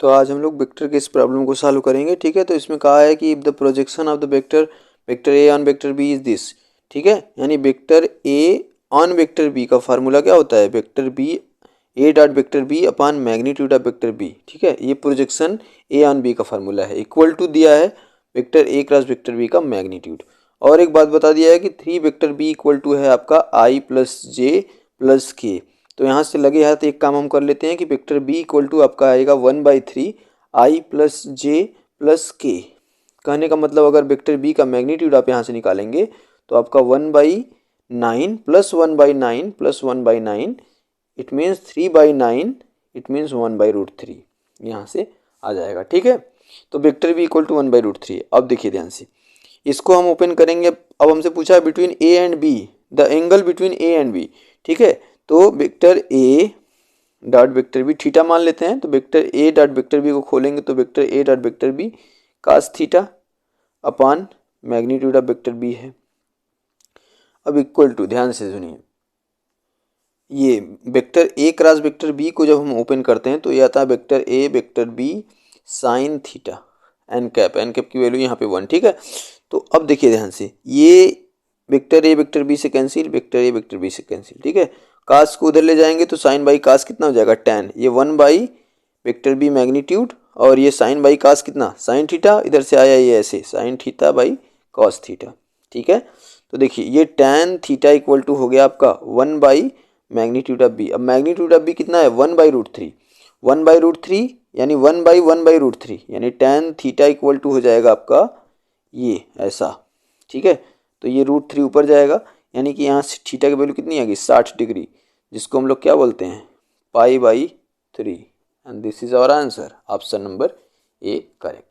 तो आज हम लोग वेक्टर के इस प्रॉब्लम को सॉल्व करेंगे। ठीक है, तो इसमें कहा है कि if the projection of the vector vector A on vector B is this. ठीक है, यानी vector A on vector B का फार्मूला क्या होता है, vector B A dot vector B upon magnitude of vector B. ठीक है, ये प्रोजेक्शन ए ऑन बी का फार्मूला है। इक्वल टू दिया है vector A cross vector B का मैग्नीट्यूड। और एक बात बता दिया है कि 3 वेक्टर बी इक्वल टू है आपका आई प्लस जे प्लस के। तो यहाँ से लगे हाथ एक काम हम कर लेते हैं कि वेक्टर बी इक्वल टू आपका आएगा 1/3 आई प्लस जे प्लस के। कहने का मतलब अगर वेक्टर बी का मैग्नीट्यूड आप यहाँ से निकालेंगे तो आपका 1/9 plus 1/9 plus 1/9 it means 3/9 it means 1/√3 यहाँ से आ जाएगा। ठीक है, तो वेक्टर बी इक्वल टू 1/√3। अब देखिए ध्यान से, इसको हम ओपन करेंगे। अब हमसे पूछा है between A and B, the angle between A and B. ठीक है, तो vector A dot vector B theta मान लेते हैं। तो vector A dot vector B को खोलेंगे तो vector A dot vector B cos theta upon magnitude of vector B है। अब इक्वल टू, ध्यान से सुनिए, ये vector A cross vector B को जब हम ओपन करते हैं तो ये आता है vector A vector B sine theta N cap की वैल्यू यहाँ पे 1। ठीक है, तो अब देखिए ध्यान से, ये वेक्टर ए वेक्टर बी से cancel, vector A vector B से कैंसिल। ठीक है, कास को उधर ले जाएंगे तो साइन बाई कास कितना हो जाएगा, tan। ये 1 वेक्टर बी मैग्नीट्यूड और ये साइन बाई कास कितना, साइन थीटा। इधर से आया ये ऐसे sine theta by cos theta. ठीक है, तो देखिए ये tan थीटा इक्वल टू हो गया आपका 1 मैग्नीट्यूड ऑफ बी। अब मैग्नीट्यूड ऑफ बी कितना है, 1/√3। 1/√3 यानी 1/1/√3 यानी tan थीटा इक्वल टू हो जाएगा आपका ये ऐसा। ठीक है, तो ये √3 ऊपर जाएगा यानी कि यहाँ से थीटा की वैल्यू कितनी आएगी, 60 डिग्री, जिसको हम लोग क्या बोलते हैं, पाई/3। And this is our answer, option number A correct.